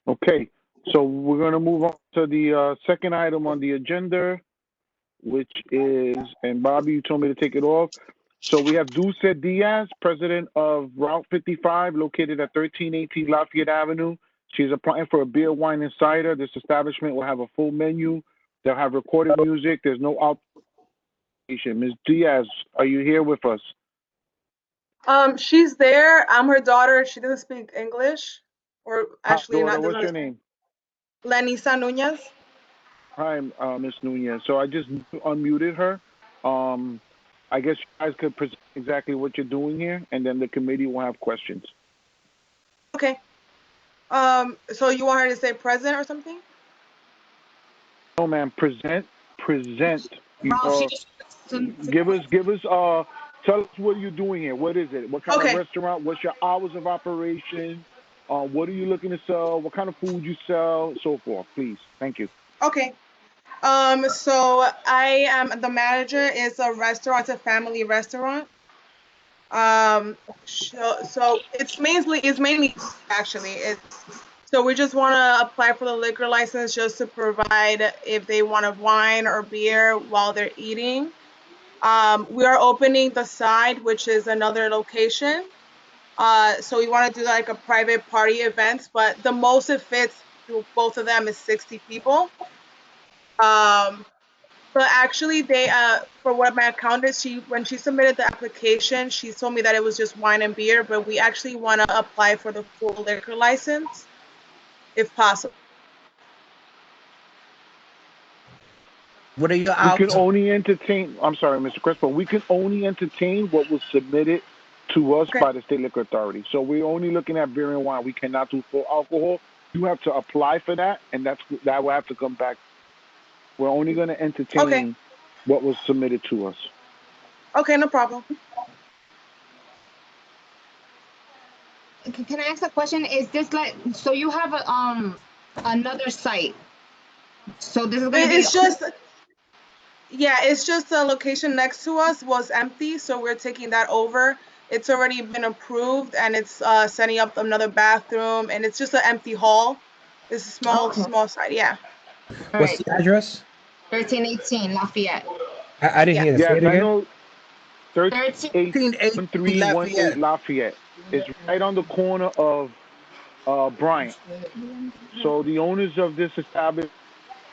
Okay, so we're gonna move on to the second item on the agenda, which is, and Bobby, you told me to take it off. So we have Dulce Diaz, president of Route 55, located at 1318 Lafayette Avenue. She's applying for a beer, wine, and cider. This establishment will have a full menu. They'll have recorded music. There's no obligation. Ms. Diaz, are you here with us? She's there. I'm her daughter. She doesn't speak English, or Hi, actually daughter, not. what's your Doesn't. name? Lenisa Nunez. Hi, Ms. Nunez. So I just unmuted her. Um, I guess you guys could present exactly what you're doing here, and then the committee will have questions. Okay. So you want her to say present or something? No, ma'am. Present. Ralph, she Uh, just tell us what you're doing here. What is it? What kind of Okay. restaurant? What's your hours of operation? What are you looking to sell? What kind of food you sell? So forth. Please. Thank you. Okay. So I am the manager. It's a restaurant. It's a family restaurant. So it's mainly actually. So we just want to apply for the liquor license just to provide if they want a wine or beer while they're eating. We are opening the side, which is another location. So we want to do like a private party events, but the most it fits to both of them is 60 people. Um, but actually, for what my accountant, when she submitted the application, she told me that it was just wine and beer, but we actually want to apply for the full liquor license, if possible. What are your We can hours? only entertain, I'm sorry, Mr. Crespo, we can only entertain what was submitted to us Okay. by the State Liquor Authority. So we're only looking at beer and wine. We cannot do full alcohol. You have to apply for that, and that will have to come back. We're only going to Okay. entertain what was submitted to us. Okay, no problem. can I ask a question? Is this like so you have another site? So this is gonna be It's just, yeah, it's just the location next to us was empty, so we're taking that over. It's already been approved, and it's setting up another bathroom, and it's just an empty hall. It's a small, okay. small side, yeah. All What's right. the address? 1318 Lafayette. I didn't Yeah. hear that. Say Yes, it I again. know 13. 1818 1318 Lafayette. Lafayette. It's right on the corner of Bryant. So the owners of this establishment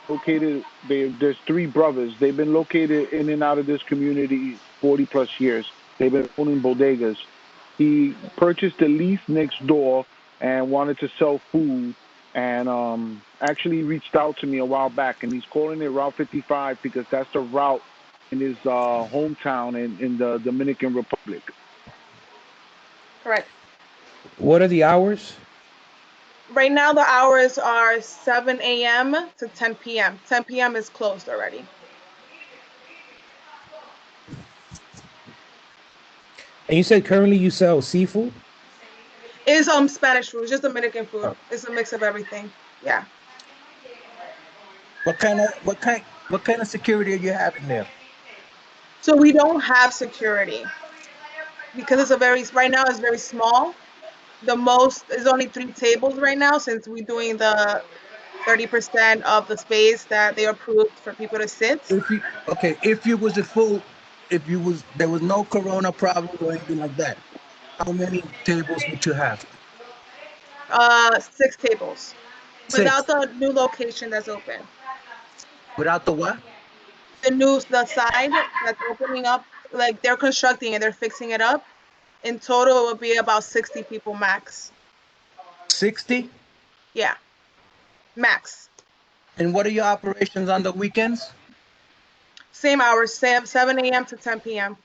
located, there's three brothers. They've been located in and out of this community 40 plus years. They've been owning bodegas. He purchased the lease next door and wanted to sell food, and actually reached out to me a while back, and he's calling it Route 55 because that's the route in his hometown in the Dominican Republic. Correct. What are the hours? Right now, the hours are 7 a.m. to 10 p.m. 10 p.m. is closed already. And you said currently you sell seafood? It's Spanish food, it's just Dominican food. It's a mix of everything. Yeah. What kind of security are you having there? So we don't have security because right now it's very small. The most is only 3 tables right now since we're doing the 30% of the space that they approved for people to sit. If there was no corona problem or anything like that, how many tables would you have? 6 tables Six. without the new location that's open. Without the what? The side that's opening up, like they're constructing it, they're fixing it up. In total, it will be about 60 people max. 60. Yeah, max. And what are your operations on the weekends? Same hours, 7 a.m. to 10 p.m.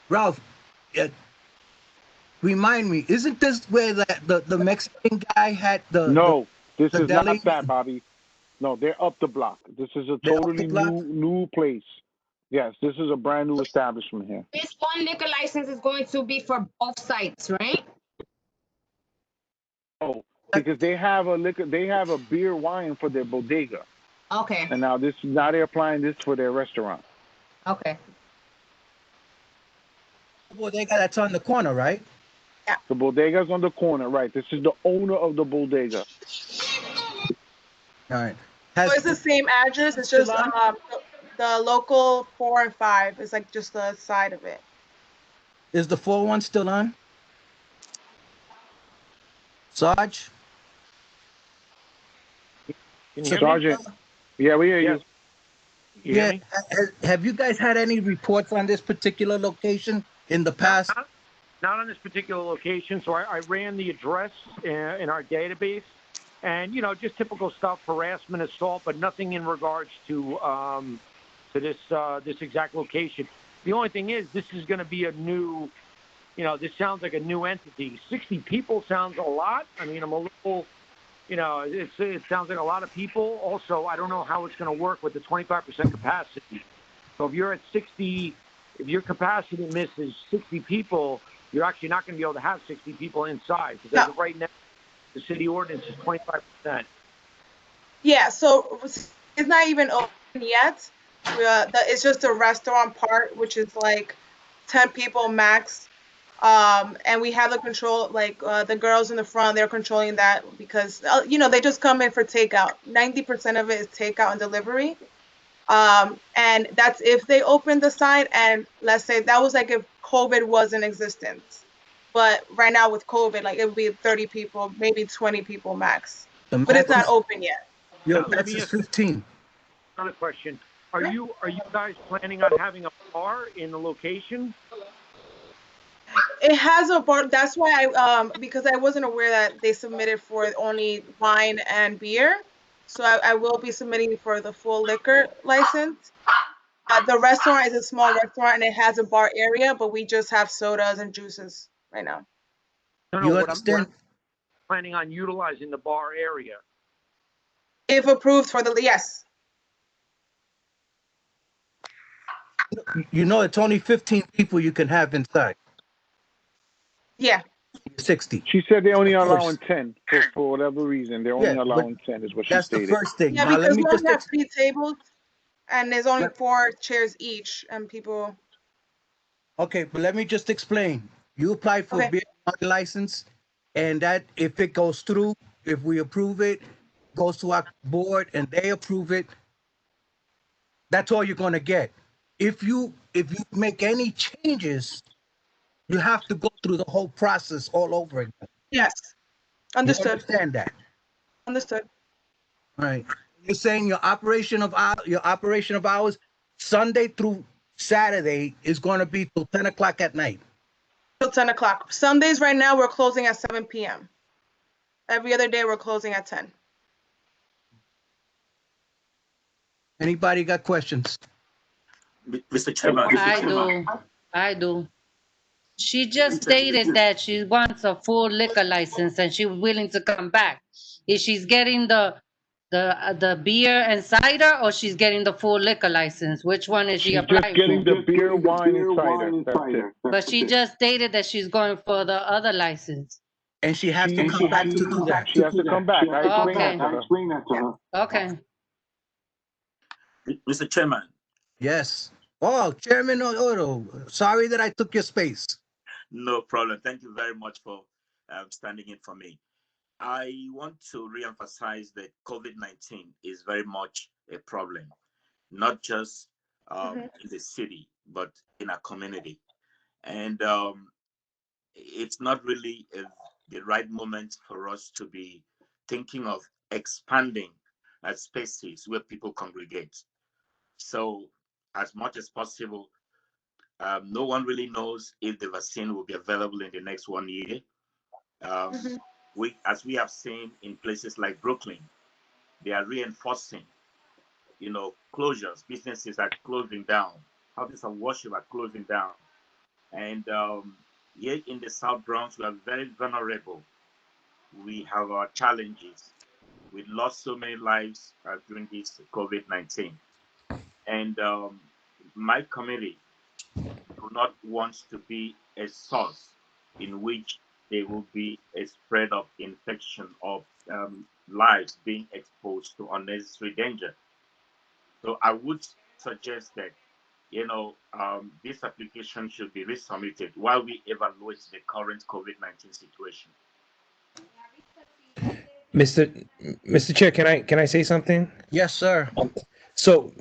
Ralph, uh, remind me, isn't this where the Mexican guy had No, this the is not deli? that, Bobby. No, they're up the block. This is a They're up the totally block? new place. Yes, this is a brand new establishment here. This one liquor license is going to be for both sites, right? Oh, because they have a beer wine for their bodega, Okay. and now they're applying this for their restaurant. Okay. Well, they got that's on the corner, right? The bodega's on the corner, right? This is the owner of the bodega. All right. So it's the same address. It's just the local 4 and 5 is like just the side of it. Is the 4-1 still on? Sarge? Can you hear Sergeant. me? Yeah, we hear Yes. you. You hear me? Have you guys had any reports on this particular location in the past? Not on this particular location. So I ran the address in our database, and just typical stuff, harassment, assault, but nothing in regards to this exact location. The only thing is, this is going to be a new. This sounds like a new entity. 60 people sounds a lot. I mean, I'm a little. It sounds like a lot of people. Also, I don't know how it's going to work with the 25% capacity. So if you're at 60, if your capacity misses 60 people, you're actually not going to be able to have 60 people inside. Because as of right now, the city ordinance is 25%. Yeah, so it's not even open yet. It's just a restaurant part, which is like 10 people max. And we have the control, like the girls in the front, they're controlling that because, they just come in for takeout. 90% of it is takeout and delivery. And that's if they open the site. And let's say that was like if COVID was in existence. But right now with COVID, like it would be 30 people, maybe 20 people max. But it's not open yet. Yo, Let me that's ask 15. another question. Are you guys planning on having a bar in the location? It has a bar. That's why because I wasn't aware that they submitted for only wine and beer. So I will be submitting for the full liquor license. The restaurant is a small restaurant and it has a bar area, but we just have sodas and juices right now. No, You what understand? I'm planning on utilizing the bar area. If approved for yes. It's only 15 people you can have inside. Yeah. 60. She said they're only Of course. allowing 10 for whatever reason. They're only Yeah, allowing 10 is what she That's the stated. first thing. Yeah, Now let because me we just only have 3 tables and there's only 4 chairs each and people. Okay, but let me just explain. You applied for Okay. beer wine license, and that if it goes through, if we approve it, goes to our board and they approve it, that's all you're gonna get. If you make any changes, you have to go through the whole process all over again. Yes. You Understood. understand that? Understood. Right. You're saying your operation of hours, Sunday through Saturday is going to be till 10 o'clock at night. Till 10 o'clock. Sundays right now we're closing at 7 p.m. Every other day we're closing at 10. Anybody got questions? Mr. Chairman. I do. She just stated that she wants a full liquor license and she's willing to come back. Is she's getting the beer and cider, or she's getting the full liquor license? Which one is she She's just applying getting for? the beer, wine, and cider. That's it. But she just stated that she's going for the other license. And she has to come back to do that. She has to come back. I explained that to her. Okay. Mr. Chairman. Yes. Oh, Chairman Odo, sorry that I took your space. No problem. Thank you very much for standing in for me. I want to reemphasize that COVID-19 is very much a problem, not just in the city, but in our community. And it's not really the right moment for us to be thinking of expanding spaces where people congregate. So as much as possible, no one really knows if the vaccine will be available in the next 1 year. As we have seen in places like Brooklyn, they are reinforcing, closures. Businesses are closing down. Houses of worship are closing down. And here in the South Bronx, we are very vulnerable. We have our challenges. We lost so many lives during this COVID-19. And my committee do not want to be a source in which there will be a spread of infection of lives being exposed to unnecessary danger. So I would suggest that this application should be resubmitted while we evaluate the current COVID-19 situation. Mr. Mr. Chair, can I say something? Yes, sir. So,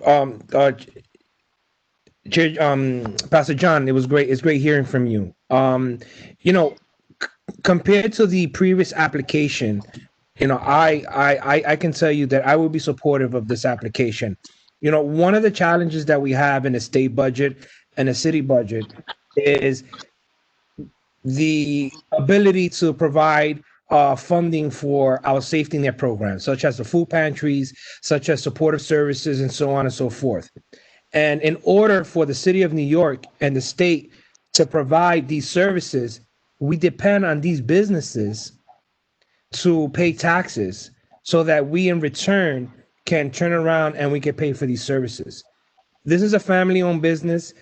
Pastor John, it was great. It's great hearing from you. You know, compared to the previous application, I can tell you that I will be supportive of this application. One of the challenges that we have in a state budget and a city budget is the ability to provide funding for our safety net programs, such as the food pantries, such as supportive services, and so on and so forth. And in order for the city of New York and the state to provide these services, we depend on these businesses to pay taxes so that we in return can turn around and we can pay for these services. This is a family owned business.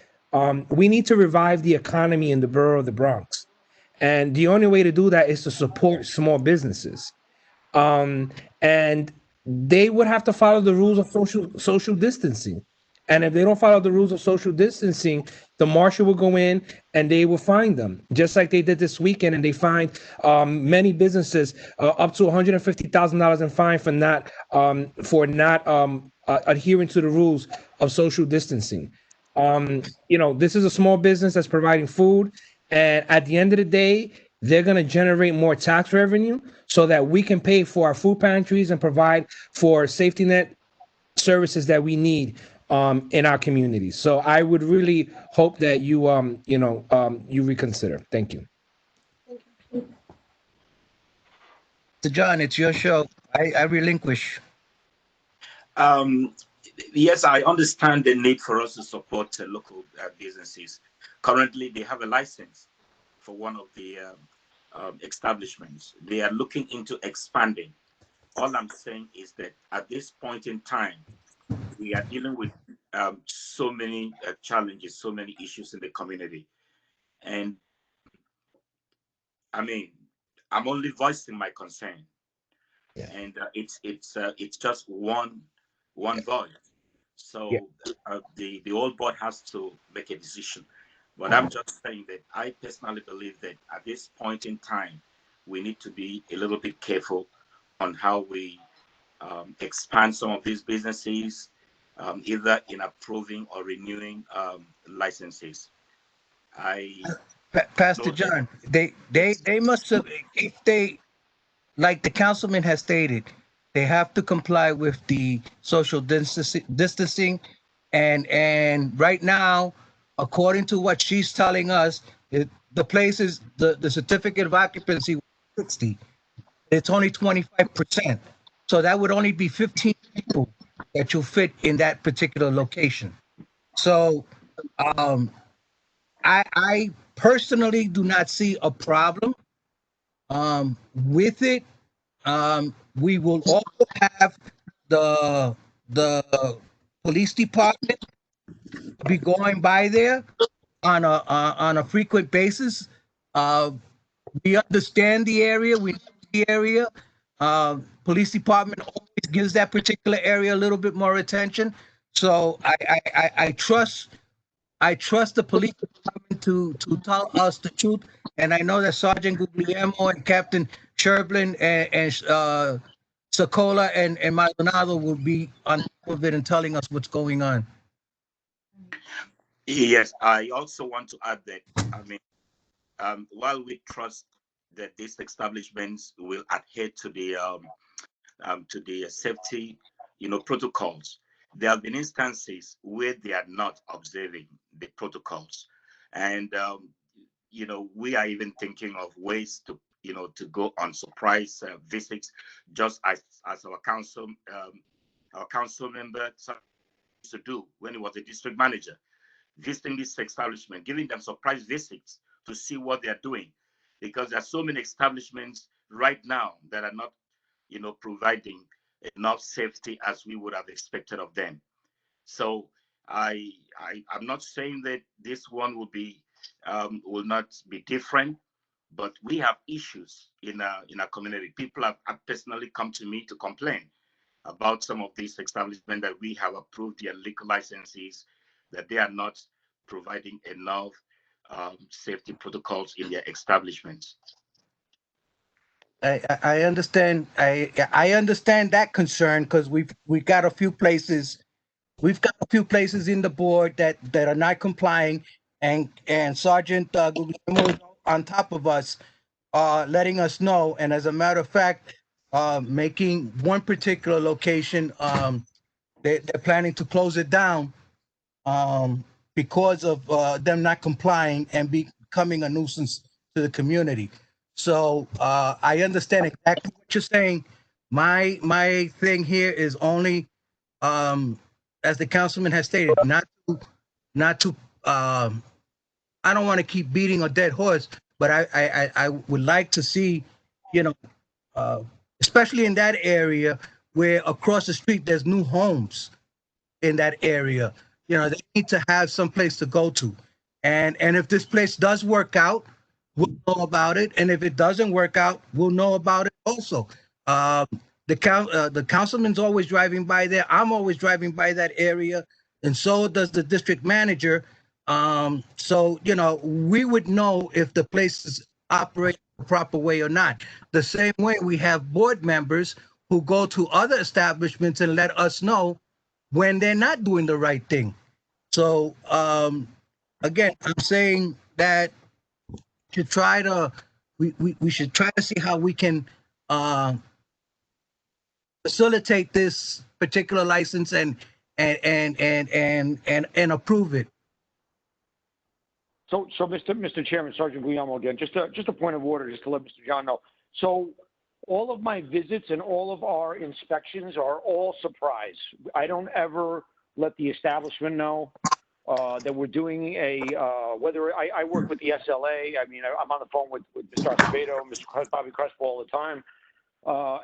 We need to revive the economy in the borough of the Bronx. And the only way to do that is to support small businesses. And they would have to follow the rules of social distancing. And if they don't follow the rules of social distancing, the marshal will go in and they will fine them, just like they did this weekend. And they fined many businesses up to $150,000 in fine for not adhering to the rules of social distancing. This is a small business that's providing food, and at the end of the day, they're going to generate more tax revenue so that we can pay for our food pantries and provide for safety net services that we need in our communities. So I would really hope that you reconsider. Thank you. So John, it's your show. I relinquish. Yes, I understand the need for us to support local businesses. Currently, they have a license for one of the establishments. They are looking into expanding. All I'm saying is that at this point in time, we are dealing with so many challenges, so many issues in the community. And I mean, I'm only voicing my concern. Yeah. And it's just one voice. Yeah. So the old board has to make a decision. But I'm just saying that I personally believe that at this point in time, we need to be a little bit careful on how we expand some of these businesses, either in approving or renewing licenses. Pastor John, they must have, if they, like the councilman has stated, they have to comply with the social distancing, and right now, according to what she's telling us, the place is the certificate of occupancy was 60. It's only 25%, so that would only be 15 people that you'll fit in that particular location. So, I personally do not see a problem with it. We will also have the police department be going by there on a frequent basis. Uh, we understand the area. We know the area. Police department always gives that particular area a little bit more attention. So I trust the police department to tell us the truth. And I know that Sergeant Guglielmo and Captain Sherblin and Sokola and Maldonado will be on top of it and telling us what's going on. Yes, I also want to add that, I mean, while we trust that these establishments will adhere to the safety, protocols, there have been instances where they are not observing the protocols, and we are even thinking of ways to go on surprise visits, just as our council member used to do when he was a district manager, visiting this establishment, giving them surprise visits to see what they're doing, because there are so many establishments right now that are not, providing enough safety as we would have expected of them. So I'm not saying that this one will not be different, but we have issues in our community. People have personally come to me to complain about some of these establishments that we have approved their liquor licenses, that they are not providing enough safety protocols in their establishments. I understand. I understand that concern because we've got a few places. We've got a few places in the board that are not complying, and Sergeant Guglielmo is on top of us, letting us know. And as a matter of fact, making one particular location, they're planning to close it down, because of them not complying and becoming a nuisance to the community. So I understand exactly what you're saying. My thing here is only, as the councilman has stated, not to I don't want to keep beating a dead horse, but I would like to see, you know, uh, especially in that area where across the street there's new homes in that area. You know, they need to have some place to go to. And if this place does work out, we'll know about it. And if it doesn't work out, we'll know about it also. Um, the councilman's always driving by there. I'm always driving by that area, and so does the district manager. So you know, we would know if the place is operating the proper way or not. The same way we have board members who go to other establishments and let us know when they're not doing the right thing. So again, I'm saying that to try to we should try to see how we can facilitate this particular license and approve it. So, Mr. Chairman, Sergeant Guillermo again, just a point of order, just to let Mr. John know. So, all of my visits and all of our inspections are all surprise. I don't ever let the establishment know that we're doing whether I work with the SLA. I mean, I'm on the phone with Mr. Acevedo, Mr. Bobby Crespo all the time.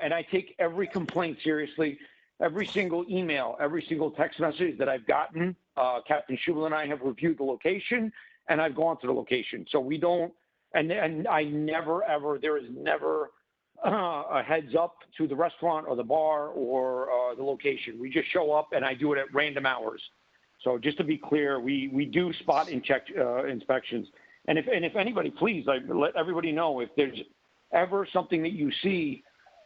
And I take every complaint seriously. Every single email, every single text message that I've gotten, Captain Schubel and I have reviewed the location, and I've gone to the location. So we don't, and I never, ever, there is never a heads up to the restaurant or the bar or the location. We just show up, and I do it at random hours. So just to be clear, we do spot and check inspections. And if anybody, please, let everybody know if there's ever something that you see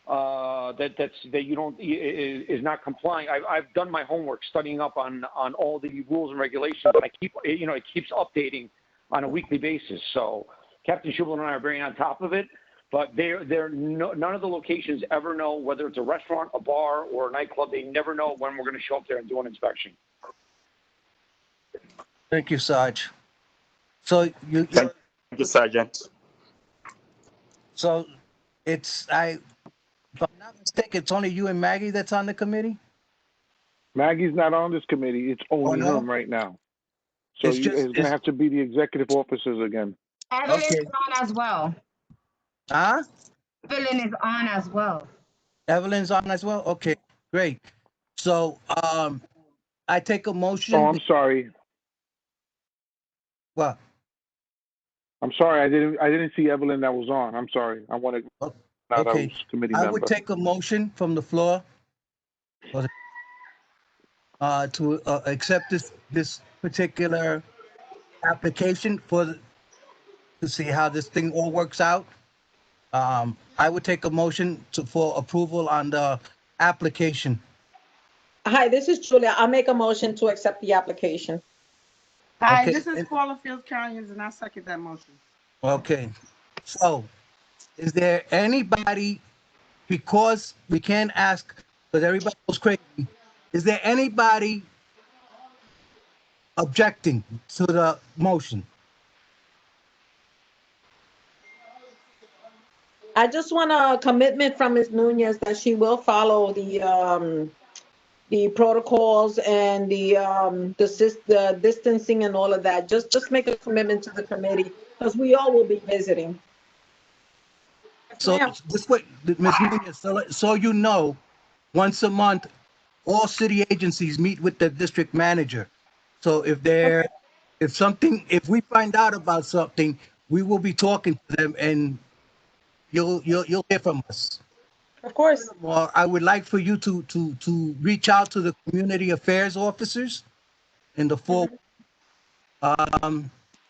that you don't is not complying. I've done my homework studying up on all the rules and regulations, and I keep, it keeps updating on a weekly basis. So Captain Schubel and I are very on top of it, but none of the locations ever know whether it's a restaurant, a bar, or a nightclub. They never know when we're going to show up there and do an inspection. Thank you, Sarge. So Thank you, Sergeant. So if I'm not mistaken, it's only you and Maggie that's on the committee? Maggie's not on this committee. It's only no? him right now. So It's it's going to have to be the executive officers again. Evelyn Okay. is on as well. Huh? Evelyn is on as well. Evelyn's on as well? Okay, great. So I take a motion. Oh, I'm sorry. What? I'm sorry. I didn't see Evelyn that was on. I'm sorry. I wanted out Okay. committee I member. would take a motion from the floor to accept this particular application to see how this thing all works out. I would take a motion for approval on the application. Hi, this is Julia. I'll make a motion to accept the application. Hi, Okay, this is Paula Fields Conyers, and I second that motion. Okay. So, is there anybody, because we can't ask, because everybody goes crazy, is there anybody objecting to the motion? I just want a commitment from Ms. Nunez that she will follow the protocols and the distancing and all of that. Just make a commitment to the committee because we all will be visiting. So this way, Ms. Nunez, so you know, once a month, all city agencies meet with the district manager. So if we find out about something, we will be talking to them, and you'll hear from us. Of course. Well, I would like for you to reach out to the community affairs officers in the 4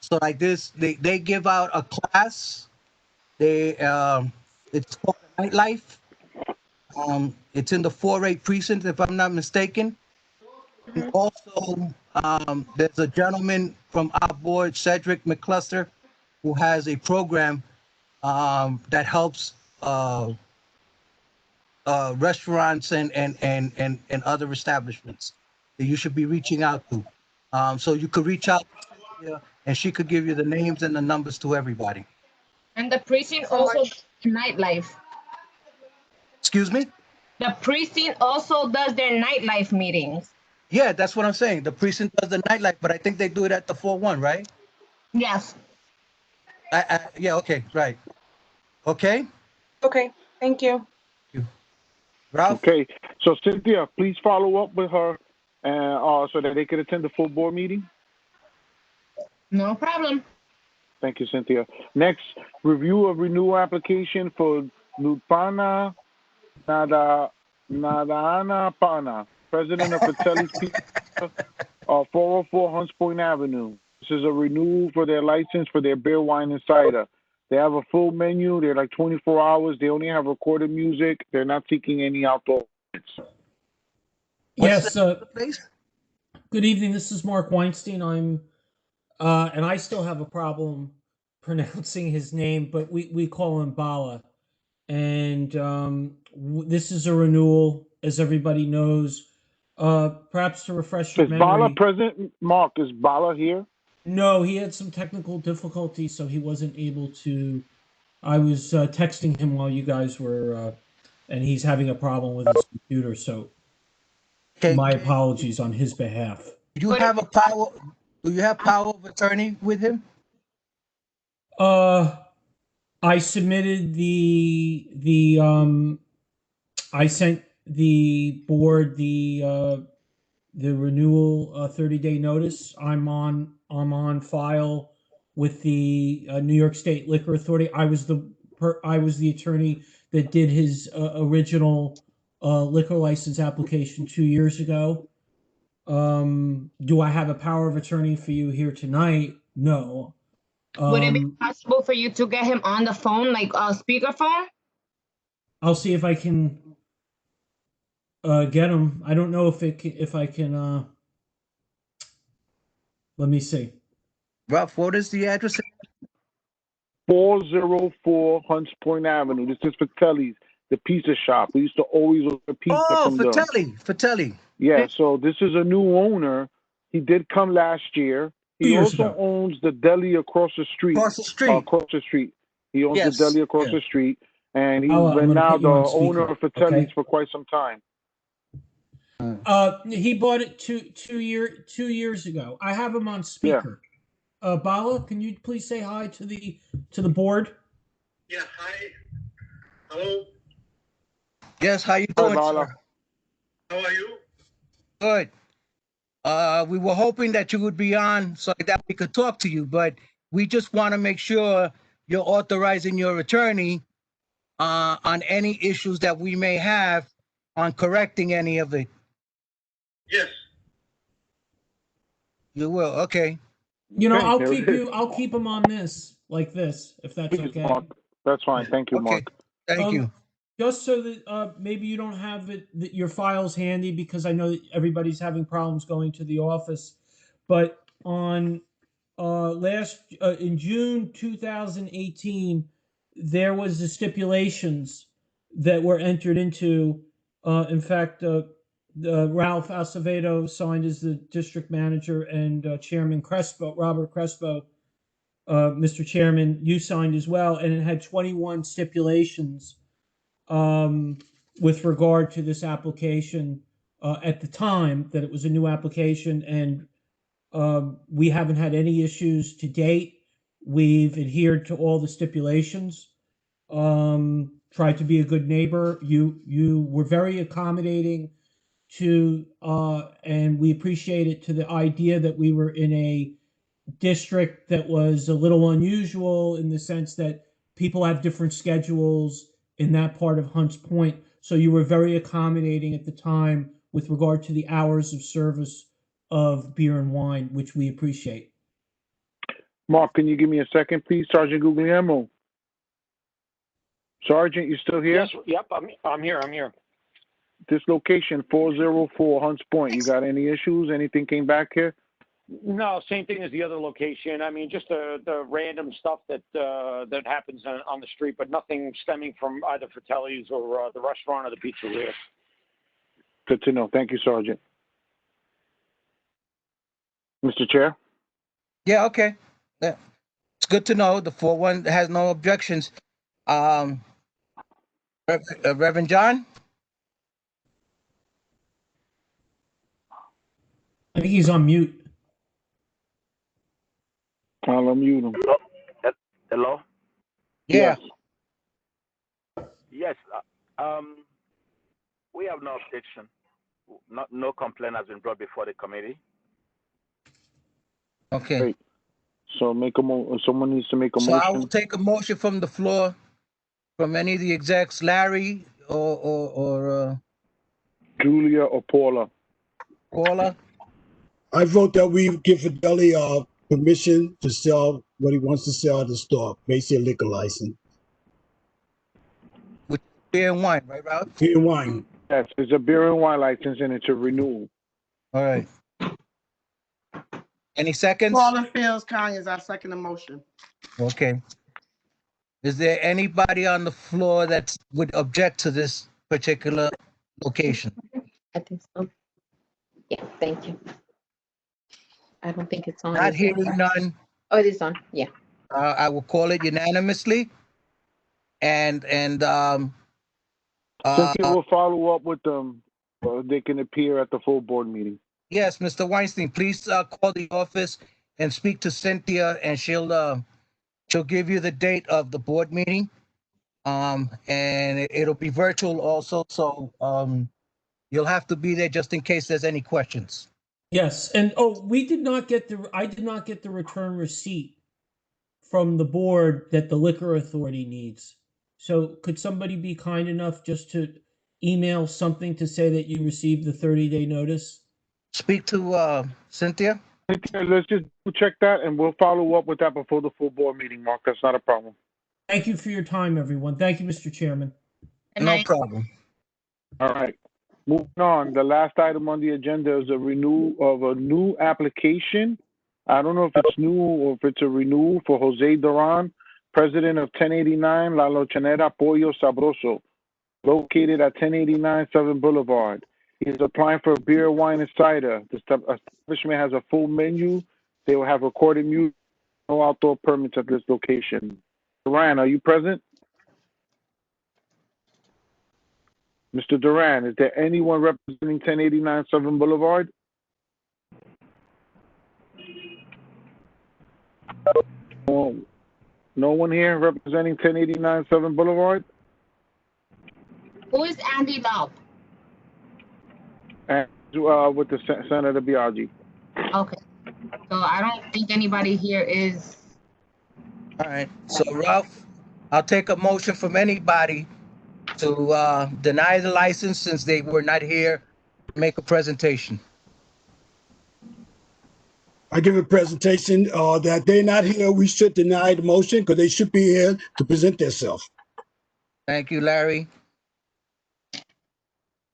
So like this, they give out a class. It's called Nightlife. It's in the 4-8 precinct, if I'm not mistaken. And also, there's a gentleman from our board, Cedric McCluster, who has a program that helps restaurants and other establishments that you should be reaching out to. So you could reach out to Cynthia, and she could give you the names and the numbers to everybody. And the precinct also does nightlife. Excuse me? The precinct also does their nightlife meetings. Yeah, that's what I'm saying. The precinct does the nightlife, but I think they do it at the 4-1, right? Yes. Yeah, okay, right. Okay? Okay, thank you. Ralph? Okay, so Cynthia, please follow up with her, so that they could attend the full board meeting. No problem. Thank you, Cynthia. Next, review of renewal application for Lupana Nadana Pana, president of Fratelli's Pizza, 404 Hunts Point Avenue. This is a renewal for their license for their beer, wine, and cider. They have a full menu. They're like 24 hours. They only have recorded music. They're not seeking any outdoor events. Yes. Place? Good evening. This is Mark Weinstein. I'm, and I still have a problem pronouncing his name, but we call him Bala. And this is a renewal, as everybody knows. Perhaps to refresh your Is memory. Bala present? Mark, is Bala here? No, he had some technical difficulties, so he wasn't able to. I was texting him while you guys were, and he's having a problem with his computer. So, Okay. my apologies on his behalf. Do you have power of attorney with him? I submitted I sent the board the renewal 30-day notice. I'm on file with the New York State Liquor Authority. I was the attorney that did his original liquor license application 2 years ago. Do I have a power of attorney for you here tonight? No. Would it be possible for you to get him on the phone, like a speakerphone? I'll see if I can get him. I don't know if I can. Let me see. Ralph, what is the address? 404 Hunts Point Avenue. This is Fratelli's, the pizza shop. We used to always order pizza from them. Fratelli. Yeah, so this is a new owner. He did come last year. He also owns the deli across the street. Across the street. He owns the deli across the street. And he's been now the owner of Fratelli's for quite some time. He bought it two years ago. I have him on speaker. Yeah. Bala, can you please say hi to the board? Yeah, hi. Hello. Yes, how you doing, sir? How are you? Good. We were hoping that you would be on so that we could talk to you, but we just want to make sure you're authorizing your attorney on any issues that we may have on correcting any of it. Yes. You will, okay. You know, I'll keep him on this, like this, if that's okay. Mark. That's fine. Thank you, Mark. Thank you. Just so that maybe you don't have your files handy, because I know that everybody's having problems going to the office. But on in June 2018, there was the stipulations that were entered into. In fact, Ralph Acevedo signed as the district manager, and Chairman Robert Crespo, Mr. Chairman, you signed as well, and it had 21 stipulations with regard to this application at the time that it was a new application, and we haven't had any issues to date. We've adhered to all the stipulations, tried to be a good neighbor. You were very accommodating to, and we appreciate it, to the idea that we were in a district that was a little unusual in the sense that people have different schedules in that part of Hunts Point. So you were very accommodating at the time with regard to the hours of service of beer and wine, which we appreciate. Mark, can you give me a second, please? Sergeant Guglielmo. Sergeant, you still here? Yes. Yep. I'm here. I'm here. This location, 404 Hunts Point. You got any issues? Anything came back here? No, same thing as the other location. I mean, just the random stuff that that happens on the street, but nothing stemming from either Fratelli's or the restaurant or the pizzeria. Good to know. Thank you, Sergeant. Mr. Chair? Yeah, okay. Yeah. It's good to know. The 4-1 has no objections. Reverend John? I think he's on mute. I'll unmute him. Hello? Yeah. Yes. We have no objection. No complaint has been brought before the committee. Okay. Great. So someone needs to make a So I will motion. take a motion from the floor from any of the execs, Larry or Julia or Paula? Paula. I vote that we give Fidelli permission to sell what he wants to sell at the store, basically a liquor license. With beer and wine, right, Ralph? Beer and wine. Yes, it's a beer and wine license and it's a renewal. All right. Any seconds? Paula Fields Conyers, I second the motion. Okay. Is there anybody on the floor that would object to this particular location? I think so. Yeah, thank you. I don't think it's on. Not is it? hearing none. Oh, it is on. Yeah. I will call it unanimously. And Cynthia will follow up with them. They can appear at the full board meeting. Yes, Mr. Weinstein, please call the office and speak to Cynthia, and she'll give you the date of the board meeting. And it'll be virtual also, so you'll have to be there just in case there's any questions. Yes, and I did not get the return receipt from the board that the liquor authority needs. So could somebody be kind enough just to email something to say that you received the 30-day notice? Speak to Cynthia. Let's just check that and we'll follow up with that before the full board meeting, Mark. That's not a problem. Thank you for your time, everyone. Thank you, Mr. Chairman. No problem. All right. Moving on. The last item on the agenda is a renewal of a new application. I don't know if it's new or if it's a renewal for Jose Duran, president of 1089 La Lochanera Pollo Sabroso, located at 1089 7 Boulevard. He's applying for beer, wine, and cider. The establishment has a full menu. They will have recorded music, no outdoor permits at this location. Duran, are you present? Mr. Duran, is there anyone representing 1089 7 Boulevard? No one here representing 1089 7 Boulevard? Who is Andy Lau? And with the Senator Biaggi. Okay. So I don't think anybody here is. All right. So Ralph, I'll take a motion from anybody to deny the license since they were not here to make a presentation. I give a presentation that they're not here. We should deny the motion because they should be here to present themselves. Thank you, Larry.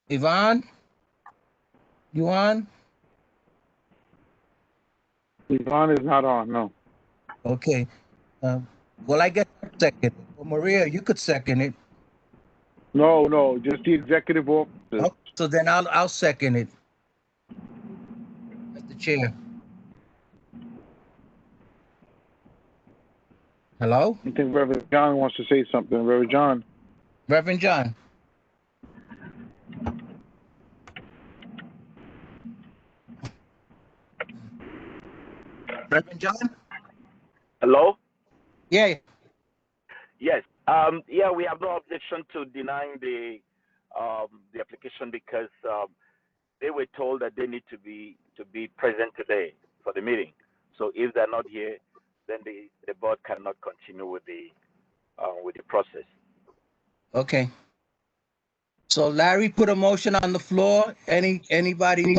Yvonne? You on? Yvonne is not on, no. Okay. Well, I guess I'll second it. Well, Maria, you could second it. No, just the executive officer. Oh, so then I'll second it. Mr. Chair. Hello? I think Reverend John wants to say something. Reverend John. Reverend John. Reverend John? Hello? Yeah. Yes. Yeah, we have no objection to denying the application because they were told that they need to be present today for the meeting. So if they're not here, then the board cannot continue with the process. Okay. So Larry put a motion on the floor. Anybody?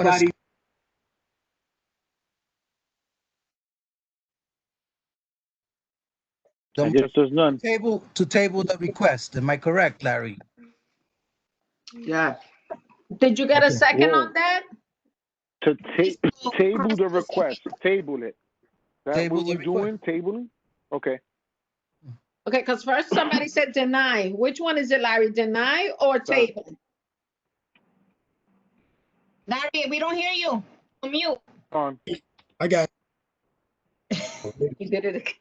I guess there's none. To table the request. Am I correct, Larry? Yeah. Did you get a Okay. second Whoa. on that? To table the request. Table it. That Table what the we doing? request. Tabling? Okay. Okay, because first somebody said deny. Which one is it, Larry? Deny or table? Larry, we don't hear you. Mute. On. I got. He did it again.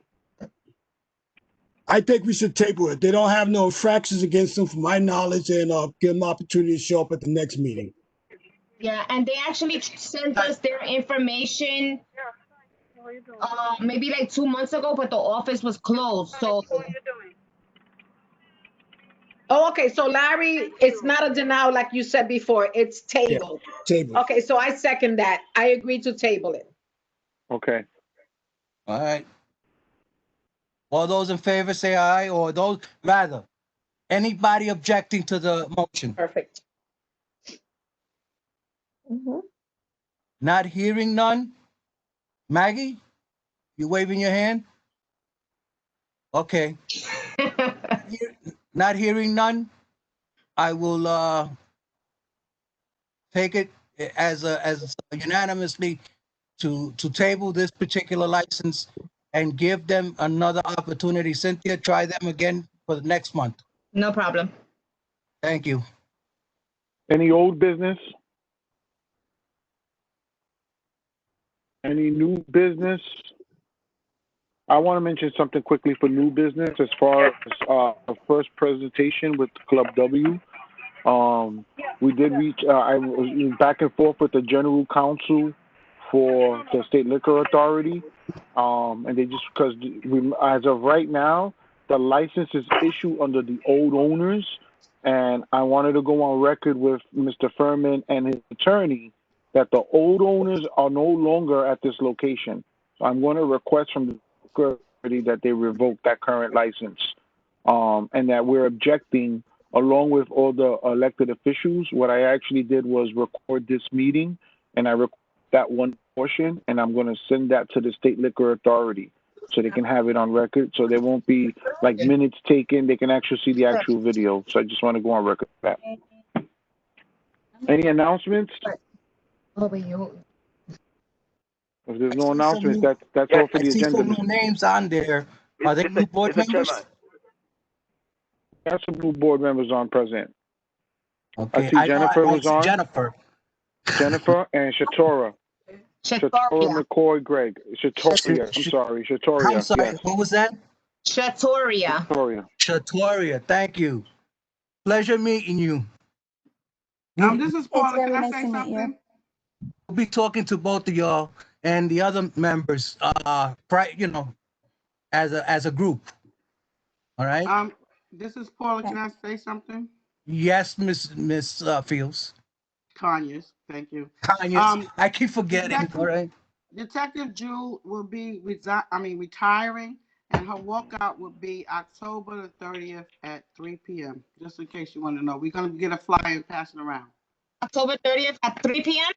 I think we should table it. They don't have no infractions against them, from my knowledge, and give them opportunity to show up at the next meeting. Yeah, and they actually sent us their information maybe like 2 months ago, but the office was closed. So Oh, okay. So Larry, it's not a denial like you said before. It's table. Table. Okay, so I second that. I agree to table it. Okay. All right. All those in favor say aye, or those, rather, anybody objecting to the motion? Perfect. Not hearing none? Maggie, you waving your hand? Okay. Not hearing none? I will take it as unanimously to table this particular license and give them another opportunity. Cynthia, try them again for the next month. no problem. Thank you. Any old business? Any new business? I want to mention something quickly for new business as far as a first presentation with Club W. We did reach, I was back and forth with the general counsel for the state liquor authority. And they just, because as of right now, the license is issued under the old owners. And I wanted to go on record with Mr. Furman and his attorney that the old owners are no longer at this location. So I'm going to request from the liquor authority that they revoke that current license. And that we're objecting along with all the elected officials. What I actually did was record this meeting, and I recorded that one portion, and I'm going to send that to the state liquor authority so they can have it on record. So there won't be like minutes taken. They can actually see the actual video. So I just want to go on record for that. Any announcements? If there's no announcements, that's all for the I see some agenda. new names on there. Are they new board members? Got some new board members on, President. Okay, I see Jennifer was on. Jennifer and Shatora. Shatora McCoy Greg. Shatoria. I'm sorry. Shatoria. I'm sorry. Yes. What was that? Shatoria. Shatoria. Thank you. Pleasure meeting you. This is Paula. Can I say something? We'll be talking to both of y'all and the other members, as a group. All right. This is Paula. Can I say something? Yes, Miss Fields. Conyers. Thank you. Conyers. I keep forgetting. All right. Detective Jewel will be retiring, and her walkout will be October the 30th at 3 p.m. Just in case you want to know, we're gonna get a flyer and pass it around. October 30th at 3 p.m.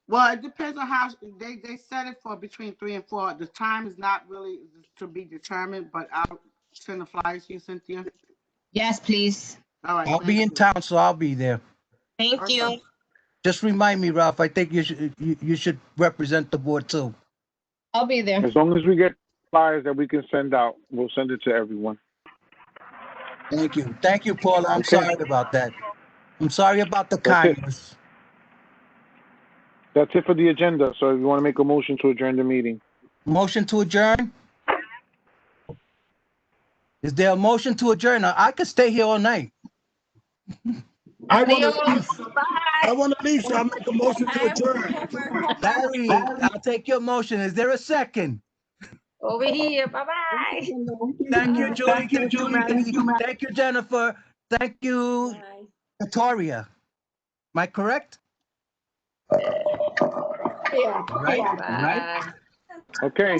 Well, it depends on how they set it for between 3 and 4. The time is not really to be determined, but I'll send the flyers to you, Cynthia. Yes, please. All right. I'll be in town, so I'll be there. Thank you. Just remind me, Ralph. I think you should represent the board too. I'll be there. As long as we get flyers that we can send out, we'll send it to everyone. Thank you. Thank you, Paula. I'm sorry about that. I'm sorry about the kindness. That's it for the agenda. So if you want to make a motion to adjourn the meeting. Motion to adjourn? Is there a motion to adjourn? I could stay here all night. I want to leave, so I'll make a motion to adjourn. Larry, I'll take your motion. Is there a second? Over here. Bye-bye. Thank you, Julie. Thank you, Maggie. Thank you, Jennifer. Thank you, Victoria. Am I correct? Yeah. Right? Bye. Okay.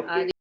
Bye.